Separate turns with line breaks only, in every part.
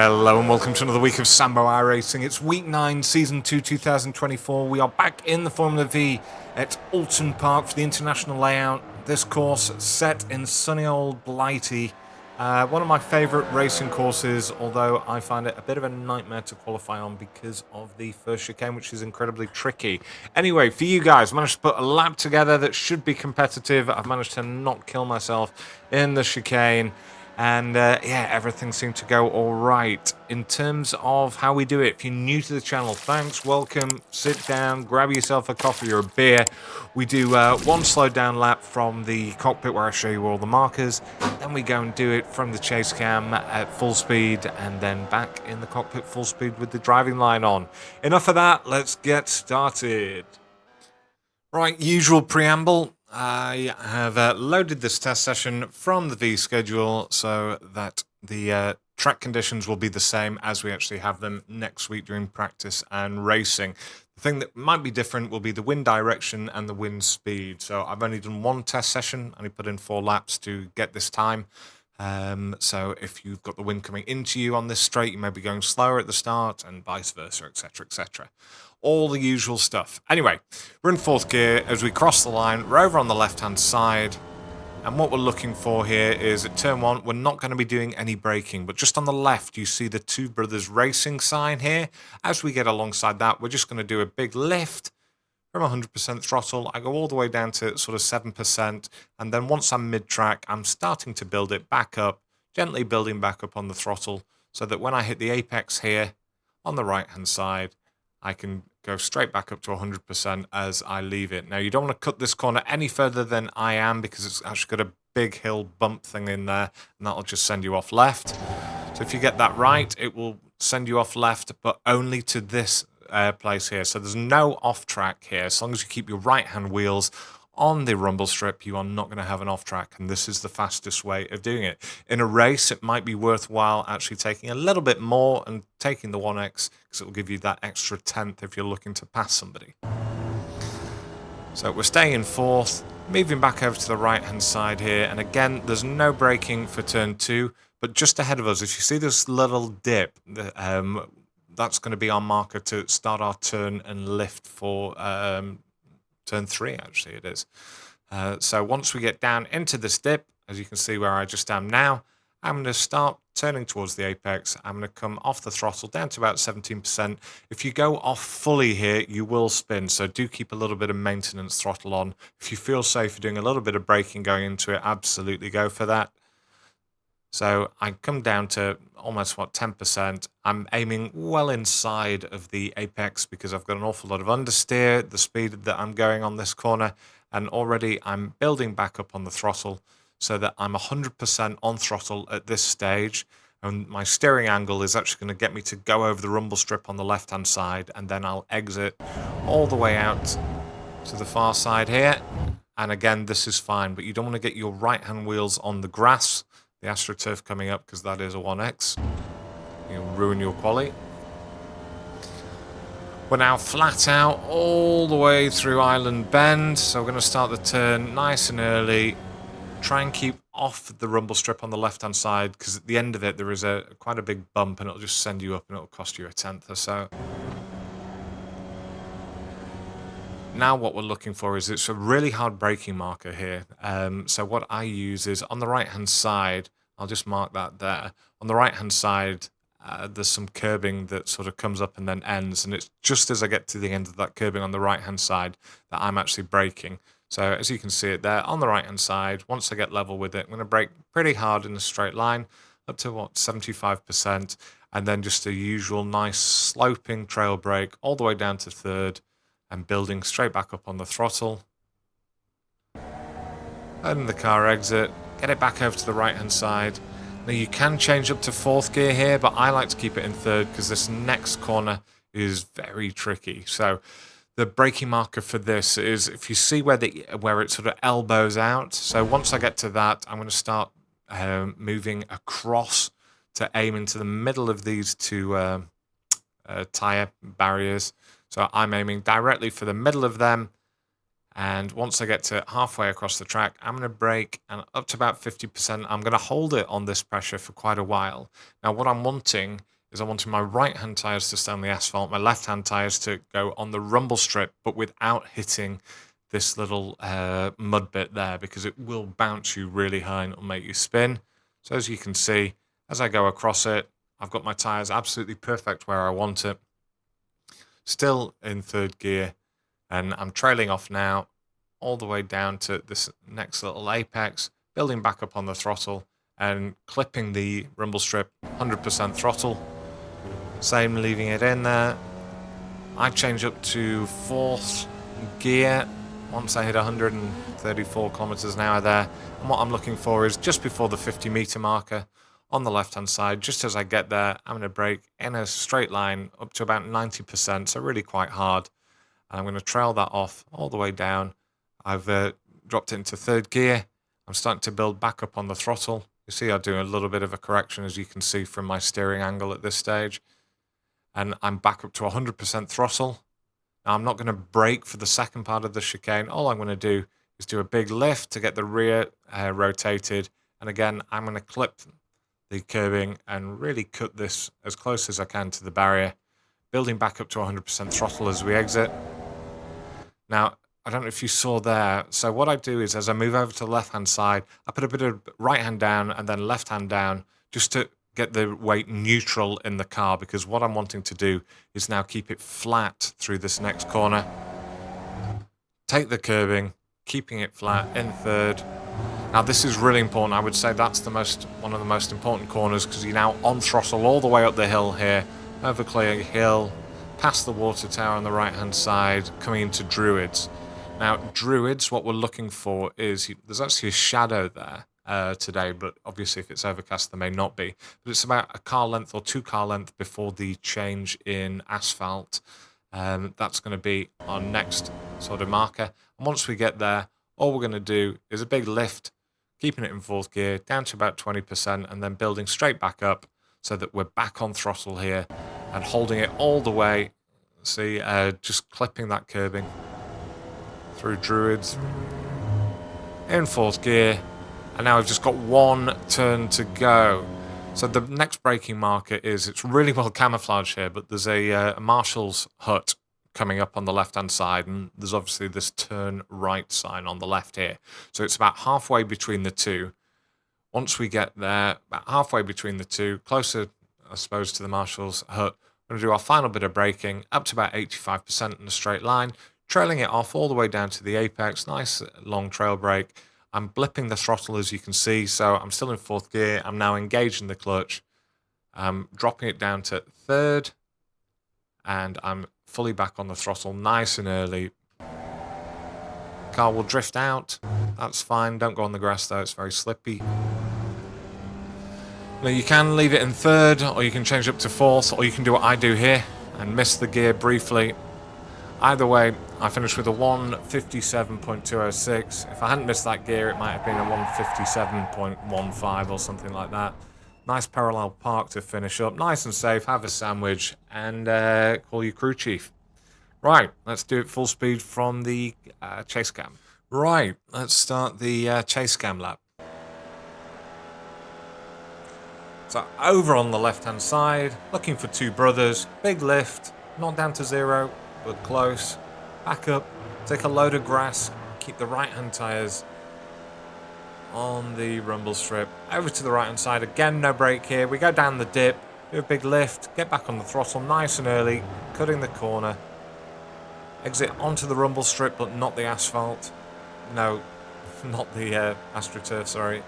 Hello and welcome to another week of Sambo iRacing. It's week 9, season 2, 2024. We are back in the Formula Vee at Oulton Park for the international layout. This course set in sunny old Blighty. One of my favourite racing courses, although I find it a bit of a nightmare to qualify on because of the first chicane, which is incredibly tricky. Anyway, for you guys, I managed to put a lap together that should be competitive. I've managed to not kill myself in the chicane. And yeah, everything seemed to go all right. In terms of how we do it, if you're new to the channel, thanks, welcome, sit down, grab yourself a coffee or a beer. We do one slowed down lap from the cockpit where I show you all the markers. Then we go and do it from the chase cam at full speed and then back in the cockpit full speed with the driving line on. Enough of that, let's get started. Right, usual preamble. I have loaded this test session from the Vee schedule so that the track conditions will be the same as we actually have them next week during practice and racing. The thing that might be different will be the wind direction and the wind speed. So I've only done one test session, only put in 4 laps to get this time. So if you've got the wind coming into you on this straight, you may be going slower at the start and vice versa, etc., etc. All the usual stuff. Anyway, we're in 4th gear. As we cross the line, we're over on the left-hand side. And what we're looking for here is at turn 1, we're not going to be doing any braking. But just on the left, you see the Two Brothers Racing sign here. As we get alongside that, we're just going to do a big lift from 100% throttle. I go all the way down to sort of 7%. And then once I'm mid-track, I'm starting to build it back up, gently building back up on the throttle, so that when I hit the apex here on the right-hand side, I can go straight back up to 100% as I leave it. Now, you don't want to cut this corner any further than I am because it's actually got a big hill bump thing in there, and that'll just send you off left. So if you get that right, it will send you off left, but only to this place here. So there's no off track here. As long as you keep your right-hand wheels on the rumble strip, you are not going to have an off track, and this is the fastest way of doing it. In a race, it might be worthwhile actually taking a little bit more and taking the 1x because it will give you that extra 10th if you're looking to pass somebody. So we're staying in 4th, moving back over to the right-hand side here, and again, there's no braking for turn 2, but just ahead of us, if you see this little dip, that's going to be our marker to start our turn and lift for turn 3, actually it is. So once we get down into this dip, as you can see where I just am now, I'm going to start turning towards the apex. I'm going to come off the throttle down to about 17%. If you go off fully here, you will spin, so do keep a little bit of maintenance throttle on. If you feel safe doing a little bit of braking going into it, absolutely go for that. So I come down to almost, 10%. I'm aiming well inside of the apex because I've got an awful lot of understeer, the speed that I'm going on this corner, and already I'm building back up on the throttle so that I'm 100% on throttle at this stage. And my steering angle is actually going to get me to go over the rumble strip on the left-hand side, and then I'll exit all the way out to the far side here. And again, this is fine, but you don't want to get your right-hand wheels on the grass, the AstroTurf coming up, because that is a 1x. You'll ruin your quali. We're now flat out all the way through Island Bend, so we're going to start the turn nice and early. Try and keep off the rumble strip on the left-hand side, because at the end of it there is quite a big bump, and it'll just send you up and it'll cost you a 10th or so. Now what we're looking for is, it's a really hard braking marker here. So what I use is on the right-hand side, I'll just mark that there. On the right-hand side, there's some curbing that sort of comes up and then ends. And it's just as I get to the end of that curbing on the right-hand side that I'm actually braking. So as you can see it there on the right-hand side, once I get level with it, I'm going to brake pretty hard in a straight line up to 75%. And then just a usual nice sloping trail brake all the way down to 3rd. And building straight back up on the throttle. And the car exit, get it back over to the right hand side. Now you can change up to 4th gear here, but I like to keep it in 3rd because this next corner is very tricky. So the braking marker for this is, if you see where it sort of elbows out, so once I get to that, I'm going to start moving across to aim into the middle of these two tyre barriers. So I'm aiming directly for the middle of them, and once I get to halfway across the track, I'm going to brake, and up to about 50%, I'm going to hold it on this pressure for quite a while. Now what I'm wanting is I wanted my right-hand tyres to stay on the asphalt, my left-hand tyres to go on the rumble strip, but without hitting this little mud bit there, because it will bounce you really high and it'll make you spin. So as you can see, as I go across it, I've got my tyres absolutely perfect where I want it. Still in third gear, and I'm trailing off now all the way down to this next little apex, building back up on the throttle and clipping the rumble strip 100% throttle. Same, leaving it in there. I change up to fourth gear once I hit 134 kilometers an hour there. And what I'm looking for is just before the 50-meter marker on the left-hand side. Just as I get there, I'm going to brake in a straight line up to about 90%, so really quite hard. And I'm going to trail that off all the way down. I've dropped it into third gear. I'm starting to build back up on the throttle. You see I'm doing a little bit of a correction, as you can see from my steering angle at this stage. And I'm back up to 100% throttle. Now, I'm not going to brake for the second part of the chicane. All I'm going to do is do a big lift to get the rear rotated. And again, I'm going to clip the curbing and really cut this as close as I can to the barrier, building back up to 100% throttle as we exit. Now, I don't know if you saw there. So what I do is, as I move over to the left-hand side, I put a bit of right hand down and then left hand down just to get the weight neutral in the car, because what I'm wanting to do is now keep it flat through this next corner. Take the curbing, keeping it flat in third. Now this is really important. I would say that's one of the most important corners, because you're now on throttle all the way up the hill here, over Clay Hill, past the water tower on the right hand side, coming into Druids. Now Druids, what we're looking for is, there's actually a shadow there today, but obviously if it's overcast there may not be, but it's about a car length or 2 car length before the change in asphalt. That's going to be our next sort of marker, and once we get there, all we're going to do is a big lift, keeping it in fourth gear down to about 20%, and then building straight back up so that we're back on throttle here and holding it all the way. See, just clipping that curbing through Druids in fourth gear. And now we've just got one turn to go. So the next braking marker is, it's really well camouflaged here, but there's a marshal's hut coming up on the left-hand side, and there's obviously this turn right sign on the left here. So it's about halfway between the two. Once we get there, about halfway between the two, closer, I suppose, to the marshal's hut, we're going to do our final bit of braking, up to about 85% in a straight line, trailing it off all the way down to the apex. Nice long trail brake. I'm blipping the throttle, as you can see, so I'm still in fourth gear. I'm now engaging the clutch. I'm dropping it down to third, and I'm fully back on the throttle, nice and early. Car will drift out. That's fine. Don't go on the grass, though. It's very slippy. Now, you can leave it in third, or you can change up to fourth, or you can do what I do here and miss the gear briefly. Either way, I finished with a 1:57.206. If I hadn't missed that gear, it might have been a 1:57.15 or something like that. Nice parallel park to finish up. Nice and safe. Have a sandwich and call your crew chief. Right, let's do it full speed from the chase cam. Right, let's start the chase cam lap. So over on the left-hand side, looking for 2 brothers. Big lift, not down to 0, but close. Back up, take a load of grass, keep the right-hand tyres on the rumble strip. Over to the right-hand side, again, no brake here. We go down the dip, do a big lift, get back on the throttle nice and early, cutting the corner. Exit onto the rumble strip, but not the asphalt. No, not the AstroTurf, sorry.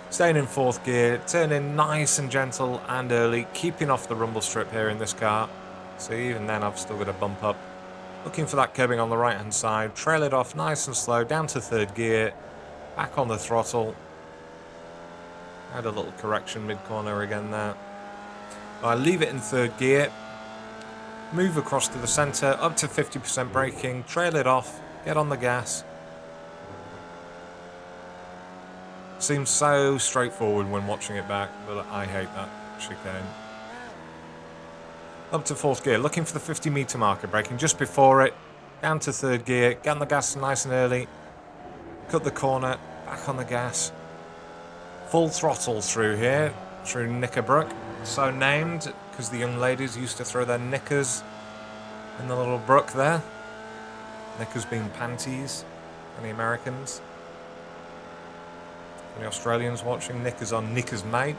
Staying in fourth gear, turning nice and gentle and early, keeping off the rumble strip here in this car. So even then I've still got a bump up. Looking for that curbing on the right hand side, trail it off nice and slow, down to third gear, back on the throttle. Had a little correction mid-corner again there. I leave it in third gear, move across to the centre, up to 50% braking, trail it off, get on the gas. Seems so straightforward when watching it back, but I hate that chicane. Up to fourth gear, looking for the 50-meter marker, braking just before it, down to third gear, get on the gas nice and early, cut the corner, back on the gas, full throttle through here, through Knickerbrook, So named because the young ladies used to throw their knickers in the little brook there. Knickers being panties for the Americans. For the Australians watching, knickers on knickers, mate.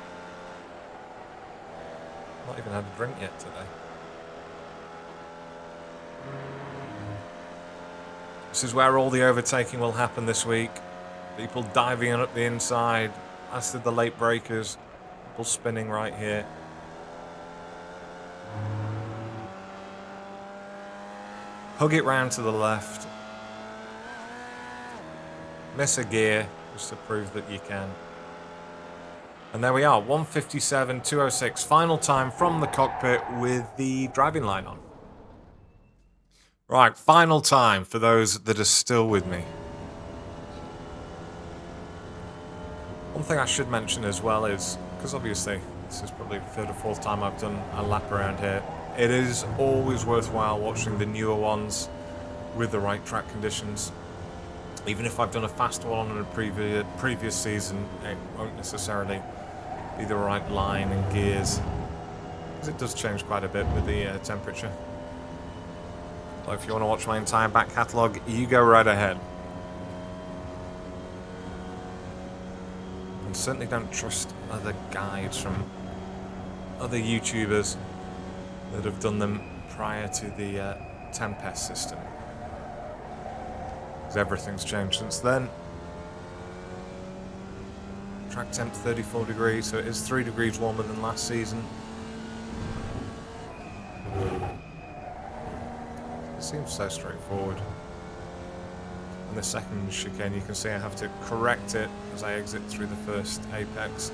Not even had a drink yet today. This is where all the overtaking will happen this week. People diving in up the inside, as did the late breakers. People spinning right here. Hug it round to the left. Miss a gear, just to prove that you can. And there we are, 1:57.206. Final time from the cockpit with the driving line on. Right, final time for those that are still with me. One thing I should mention as well is, because obviously this is probably the third or fourth time I've done a lap around here, it is always worthwhile watching the newer ones with the right track conditions. Even if I've done a faster one on a previous season, it won't necessarily be the right line and gears, because it does change quite a bit with the temperature. So if you want to watch my entire back catalogue, you go right ahead. And certainly don't trust other guides from other YouTubers that have done them prior to the Tempest system. Because everything's changed since then. Track temp 34 degrees, so it is 3 degrees warmer than last season. It seems so straightforward. And the second chicane, you can see I have to correct it as I exit through the first apex.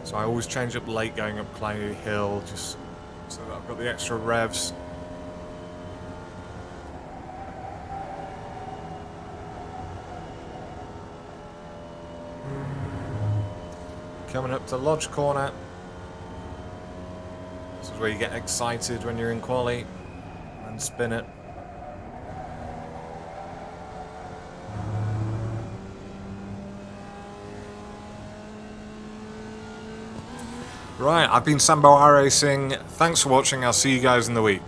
So I always change up late going up Clay Hill, just so that I've got the extra revs. Coming up to Lodge Corner. This is where you get excited when you're in quali and spin it. Right, I've been Sambo iRacing. Thanks for watching. I'll see you guys in the week.